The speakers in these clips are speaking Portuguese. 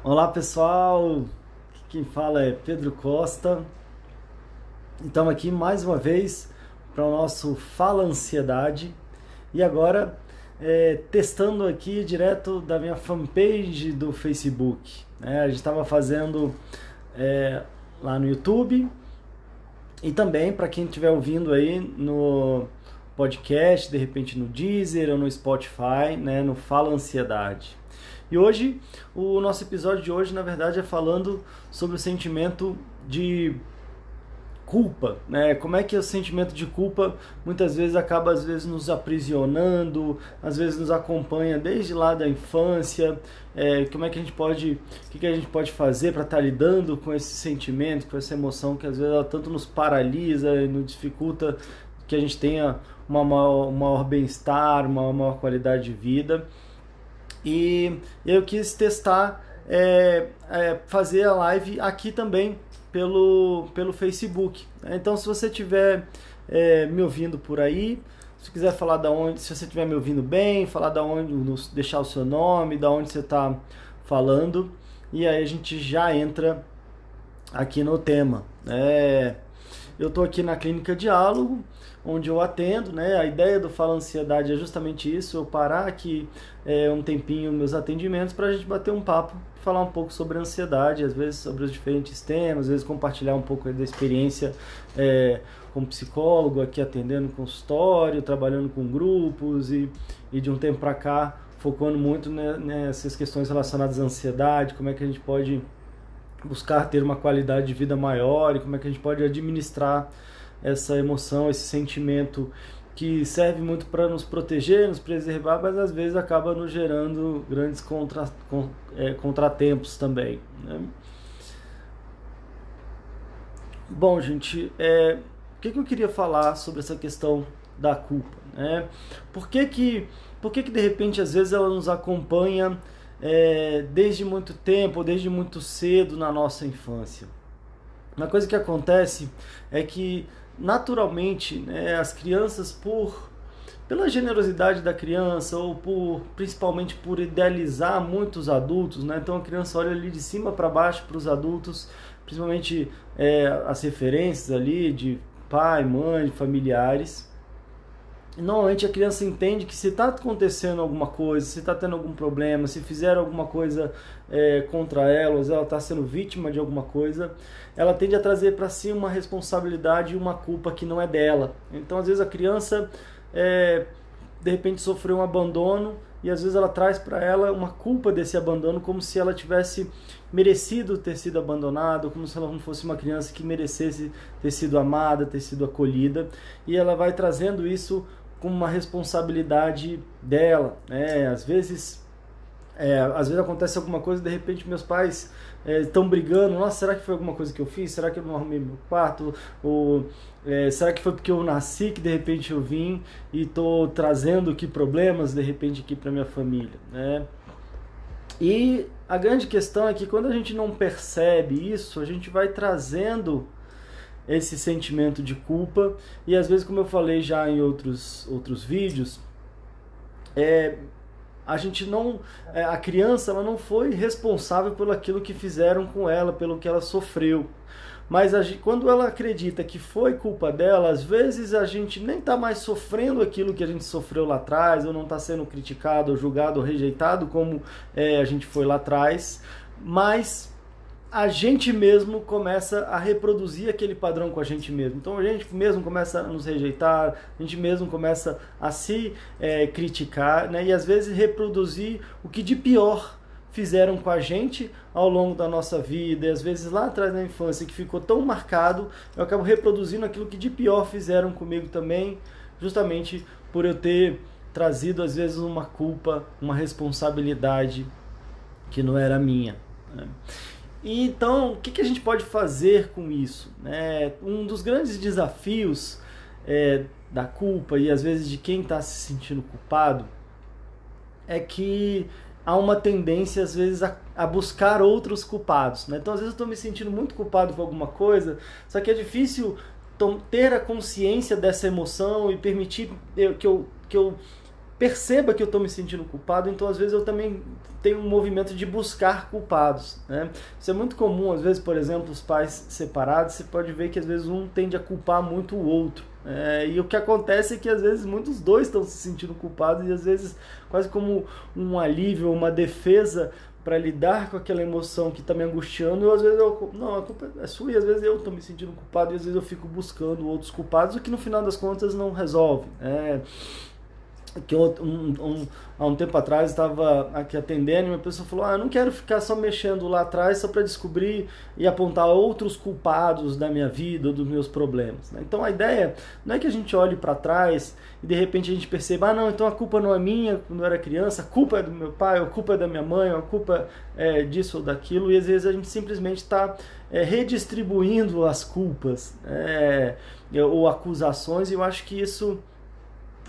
Olá pessoal, quem fala é Pedro Costa. Estamos aqui mais uma vez para o nosso Fala Ansiedade e agora testando aqui direto da minha fanpage do Facebook. A gente estava fazendo lá no YouTube e também para quem estiver ouvindo aí no podcast, de repente no Deezer ou no Spotify, no Fala Ansiedade. E hoje, o nosso episódio de hoje, na verdade, é falando sobre o sentimento de culpa, Como é que o sentimento de culpa muitas vezes acaba nos aprisionando, às vezes nos acompanha desde lá da infância, como é que a gente pode, o que a gente pode fazer para estar lidando com esse sentimento, com essa emoção que às vezes ela tanto nos paralisa e nos dificulta que a gente tenha um maior bem-estar, uma maior qualidade de vida. E eu quis testar, fazer a live aqui também pelo Facebook. Então, se você estiver me ouvindo por aí, se quiser falar da onde, se você estiver me ouvindo bem, falar da onde, deixar o seu nome, da onde você está falando, e aí a gente já entra aqui no tema. Eu estou aqui na Clínica Diálogo, onde eu atendo, A ideia do Fala Ansiedade é justamente isso, eu parar aqui um tempinho nos meus atendimentos para a gente bater um papo, falar um pouco sobre a ansiedade, às vezes sobre os diferentes temas, às vezes compartilhar um pouco da experiência como psicólogo aqui atendendo consultório, trabalhando com grupos e de um tempo para cá focando muito nessas questões relacionadas à ansiedade, como é que a gente pode buscar ter uma qualidade de vida maior e como é que a gente pode administrar essa emoção, esse sentimento que serve muito para nos proteger, nos preservar, mas às vezes acaba nos gerando grandes contratempos também, Bom, gente, o que eu queria falar sobre essa questão da culpa, Por que de repente às vezes ela nos acompanha desde muito tempo, desde muito cedo na nossa infância? Uma coisa que acontece é que naturalmente as crianças, pela generosidade da criança ou principalmente por idealizar muitos adultos, então a criança olha ali de cima para baixo para os adultos, principalmente as referências ali de pai, mãe, familiares. Normalmente a criança entende que se está acontecendo alguma coisa, se está tendo algum problema, se fizeram alguma coisa contra ela, ou ela está sendo vítima de alguma coisa, ela tende a trazer para si uma responsabilidade e uma culpa que não é dela. Então às vezes a criança de repente sofreu um abandono e às vezes ela traz para ela uma culpa desse abandono, como se ela tivesse merecido ter sido abandonada, como se ela não fosse uma criança que merecesse ter sido amada, ter sido acolhida, e ela vai trazendo isso como uma responsabilidade dela, Às vezes acontece alguma coisa, de repente meus pais estão brigando, nossa, será que foi alguma coisa que eu fiz? Será que eu não arrumei meu quarto? Ou será que foi porque eu nasci que de repente eu vim e estou trazendo aqui problemas de repente aqui para minha família, E a grande questão é que quando a gente não percebe isso, a gente vai trazendo esse sentimento de culpa e às vezes, como eu falei já em outros vídeos, a gente não, a criança ela não foi responsável por aquilo que fizeram com ela, pelo que ela sofreu. Mas quando ela acredita que foi culpa dela, às vezes a gente nem está mais sofrendo aquilo que a gente sofreu lá atrás, ou não está sendo criticado, ou julgado, ou rejeitado como a gente foi lá atrás, mas a gente mesmo começa a reproduzir aquele padrão com a gente mesmo. Então a gente mesmo começa a nos rejeitar, a gente mesmo começa a se criticar, e às vezes reproduzir o que de pior fizeram com a gente ao longo da nossa vida, e às vezes lá atrás na infância que ficou tão marcado, eu acabo reproduzindo aquilo que de pior fizeram comigo também, justamente por eu ter trazido às vezes uma culpa, uma responsabilidade que não era minha, E então, o que a gente pode fazer com isso? Um dos grandes desafios da culpa e às vezes de quem está se sentindo culpado é que há uma tendência às vezes a buscar outros culpados, Então às vezes eu estou me sentindo muito culpado por alguma coisa, só que é difícil ter a consciência dessa emoção e permitir que eu perceba que eu estou me sentindo culpado, então às vezes eu também tenho um movimento de buscar culpados, né? Isso é muito comum, às vezes, por exemplo, os pais separados, você pode ver que às vezes um tende a culpar muito o outro. E o que acontece é que às vezes muitos dois estão se sentindo culpados e às vezes quase como um alívio, uma defesa para lidar com aquela emoção que está me angustiando, às vezes não, a culpa é sua e às vezes eu estou me sentindo culpado e às vezes eu fico buscando outros culpados, o que no final das contas não resolve. Que há um tempo atrás estava aqui atendendo e uma pessoa falou, eu não quero ficar só mexendo lá atrás só para descobrir e apontar outros culpados da minha vida ou dos meus problemas, né? Então a ideia não é que a gente olhe para trás e de repente a gente perceba, não, então a culpa não é minha quando eu era criança, a culpa é do meu pai, a culpa é da minha mãe, a culpa é disso ou daquilo, e às vezes a gente simplesmente está redistribuindo as culpas ou acusações, e eu acho que isso,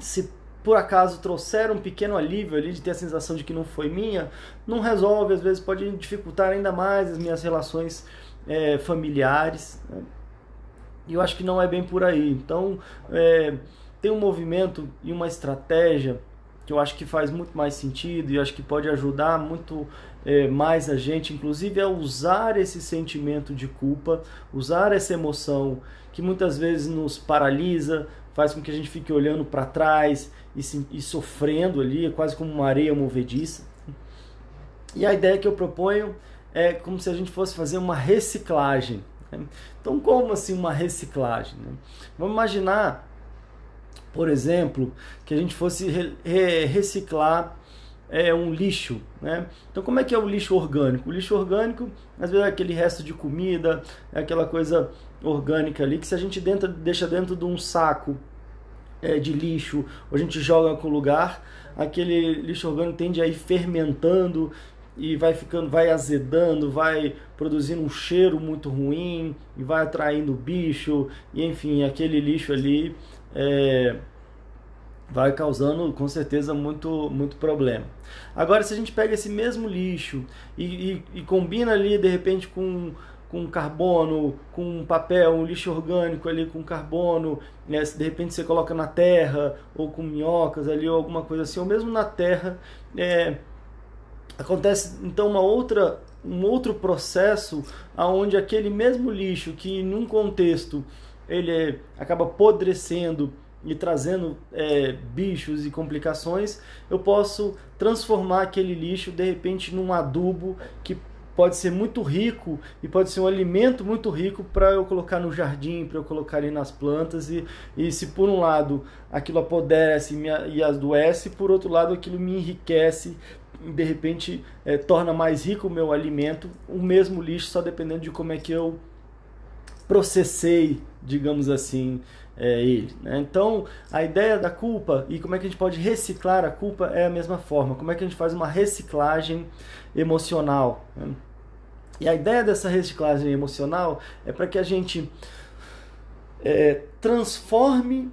se por acaso trouxer um pequeno alívio ali de ter a sensação de que não foi minha, não resolve, às vezes pode dificultar ainda mais as minhas relações familiares, né? E eu acho que não é bem por aí. Então tem um movimento e uma estratégia que eu acho que faz muito mais sentido e acho que pode ajudar muito mais a gente, inclusive, a usar esse sentimento de culpa, usar essa emoção que muitas vezes nos paralisa, faz com que a gente fique olhando para trás e sofrendo ali, quase como uma areia movediça. E a ideia que eu proponho é como se a gente fosse fazer uma reciclagem, né? Então, como assim uma reciclagem, né? Vamos imaginar, por exemplo, que a gente fosse reciclar um lixo, né? Então, como é que é o lixo orgânico? O lixo orgânico, às vezes, é aquele resto de comida, é aquela coisa orgânica ali que se a gente deixa dentro de um saco de lixo, ou a gente joga em algum lugar, aquele lixo orgânico tende a ir fermentando e vai azedando, vai produzindo um cheiro muito ruim e vai atraindo bicho, e enfim, aquele lixo ali vai causando com certeza muito, muito problema. Agora, se a gente pega esse mesmo lixo e combina ali de repente com carbono, com papel, um lixo orgânico ali com carbono, né? De repente você coloca na terra, ou com minhocas ali, ou alguma coisa assim, ou mesmo na terra, acontece então um outro processo onde aquele mesmo lixo que num contexto ele acaba apodrecendo e trazendo bichos e complicações, eu posso transformar aquele lixo de repente num adubo que pode ser muito rico e pode ser um alimento muito rico para eu colocar no jardim, para eu colocar ali nas plantas, e se por um lado aquilo apodrece e adoece, por outro lado aquilo me enriquece, de repente torna mais rico o meu alimento, o mesmo lixo, só dependendo de como é que eu processei, digamos assim, ele, né? Então a ideia da culpa e como é que a gente pode reciclar a culpa é a mesma forma, como é que a gente faz uma reciclagem emocional, né? E a ideia dessa reciclagem emocional é para que a gente transforme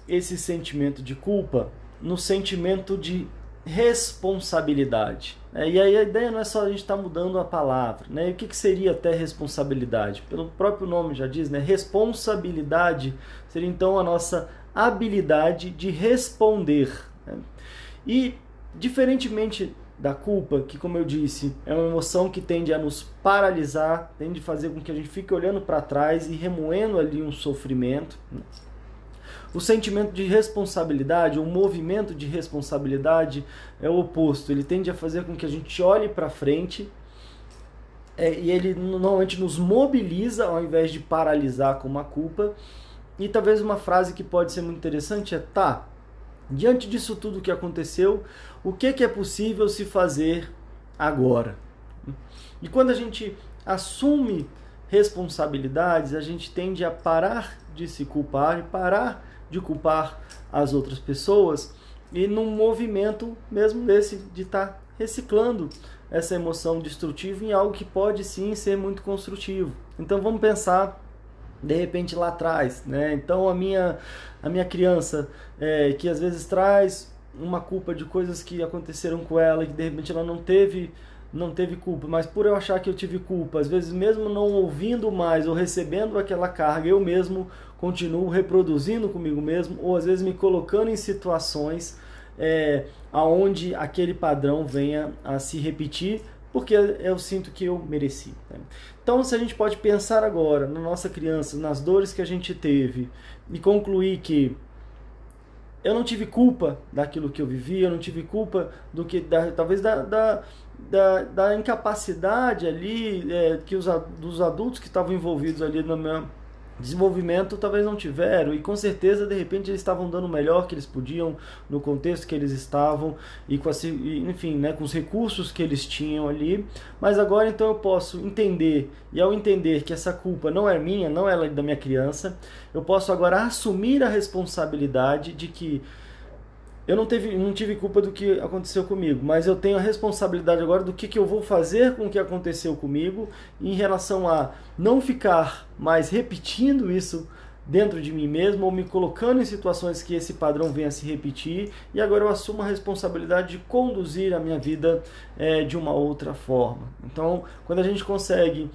esse sentimento de culpa no sentimento de responsabilidade. E aí a ideia não é só a gente estar mudando a palavra, né? E o que seria até responsabilidade? Pelo próprio nome já diz, né? Responsabilidade seria então a nossa habilidade de responder, né? E diferentemente da culpa, que como eu disse, é uma emoção que tende a nos paralisar, tende a fazer com que a gente fique olhando para trás e remoendo ali um sofrimento, né? O sentimento de responsabilidade, o movimento de responsabilidade é o oposto. Ele tende a fazer com que a gente olhe para frente e ele normalmente nos mobiliza ao invés de paralisar com uma culpa. E talvez uma frase que pode ser muito interessante é: diante disso tudo que aconteceu, o que é possível se fazer agora? E quando a gente assume responsabilidades, a gente tende a parar de se culpar e parar de culpar as outras pessoas, e num movimento mesmo desse de estar reciclando essa emoção destrutiva em algo que pode sim ser muito construtivo. Então vamos pensar de repente lá atrás, né? Então a minha criança que às vezes traz uma culpa de coisas que aconteceram com ela e que de repente ela não teve culpa, mas por eu achar que eu tive culpa, às vezes mesmo não ouvindo mais ou recebendo aquela carga, eu mesmo continuo reproduzindo comigo mesmo, ou às vezes me colocando em situações aonde aquele padrão venha a se repetir, porque eu sinto que eu mereci. Né? Então, se a gente pode pensar agora na nossa criança, nas dores que a gente teve, e concluir que eu não tive culpa daquilo que eu vivi, eu não tive culpa do que talvez da incapacidade ali dos adultos que estavam envolvidos ali no meu desenvolvimento talvez não tiveram, e com certeza de repente eles estavam dando o melhor que eles podiam no contexto que eles estavam e com enfim, né, com os recursos que eles tinham ali. Mas agora então eu posso entender, e ao entender que essa culpa não é minha, não é da minha criança, eu posso agora assumir a responsabilidade de que eu não tive culpa do que aconteceu comigo, mas eu tenho a responsabilidade agora do que eu vou fazer com o que aconteceu comigo em relação a não ficar mais repetindo isso dentro de mim mesmo ou me colocando em situações que esse padrão venha a se repetir, e agora eu assumo a responsabilidade de conduzir a minha vida de uma outra forma. Então, quando a gente consegue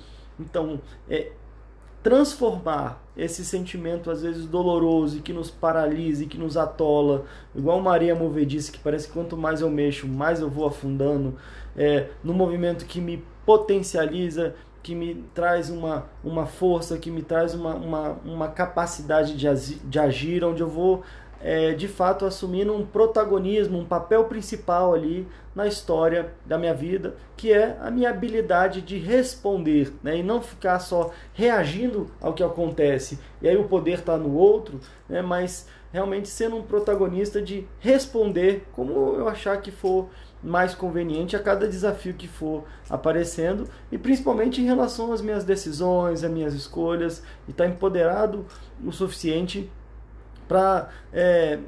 transformar esse sentimento às vezes doloroso e que nos paralisa e que nos atola, igual Maria movediça, que parece que quanto mais eu mexo, mais eu vou afundando, no movimento que me potencializa, que me traz uma força, que me traz uma capacidade de agir, onde eu vou de fato assumindo um protagonismo, um papel principal ali na história da minha vida, que é a minha habilidade de responder, né? E não ficar só reagindo ao que acontece, e aí o poder está no outro, né? Mas realmente sendo um protagonista de responder como eu achar que for mais conveniente a cada desafio que for aparecendo, e principalmente em relação às minhas decisões, às minhas escolhas, e estar empoderado o suficiente para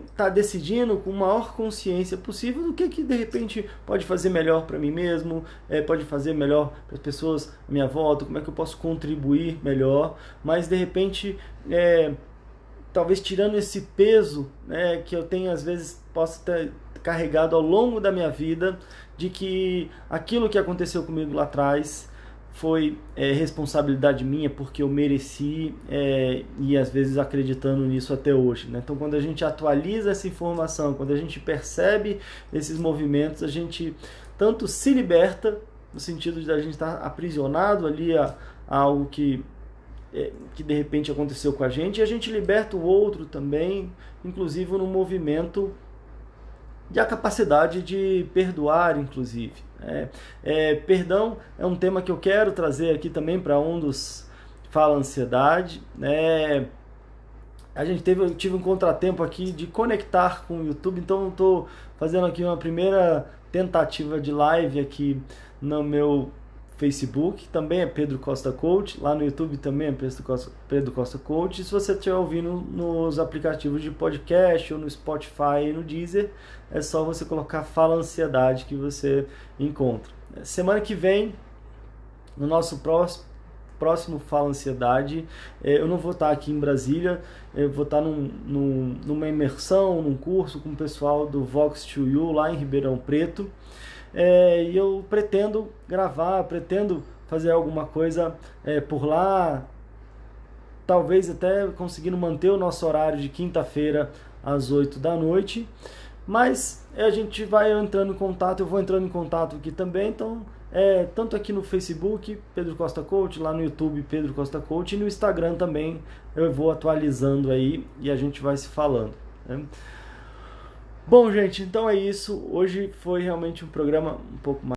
estar decidindo com maior consciência possível do que de repente pode fazer melhor para mim mesmo, pode fazer melhor para as pessoas à minha volta, como é que eu posso contribuir melhor, mas de repente talvez tirando esse peso, né, que eu tenho às vezes posso ter carregado ao longo da minha vida, de que aquilo que aconteceu comigo lá atrás foi responsabilidade minha, porque eu mereci, e às vezes acreditando nisso até hoje, né? Então, quando a gente atualiza essa informação, quando a gente percebe esses movimentos, a gente tanto se liberta, no sentido de a gente estar aprisionado ali a algo que de repente aconteceu com a gente, e a gente liberta o outro também, inclusive no movimento e a capacidade de perdoar, inclusive. Perdão é um tema que eu quero trazer aqui também para um dos Fala Ansiedade. Eu tive um contratempo aqui de conectar com o YouTube, então estou fazendo aqui uma primeira tentativa de live aqui no meu Facebook, também é Pedro Costa Coach, lá no YouTube também é Pedro Costa Coach, e se você estiver ouvindo nos aplicativos de podcast, ou no Spotify e no Deezer, é só você colocar Fala Ansiedade que você encontra. Semana que vem, no nosso próximo Fala Ansiedade, eu não vou estar aqui em Brasília, eu vou estar numa imersão, num curso com o pessoal do Vox2U lá em Ribeirão Preto, e eu pretendo gravar, pretendo fazer alguma coisa por lá, talvez até conseguindo manter o nosso horário de quinta-feira às 8 da noite, mas a gente vai entrando em contato, eu vou entrando em contato aqui também, então tanto aqui no Facebook, Pedro Costa Coach, lá no YouTube, Pedro Costa Coach, e no Instagram também eu vou atualizando aí e a gente vai se falando, né? Bom, gente, então é isso. Hoje foi realmente um programa um pouco mais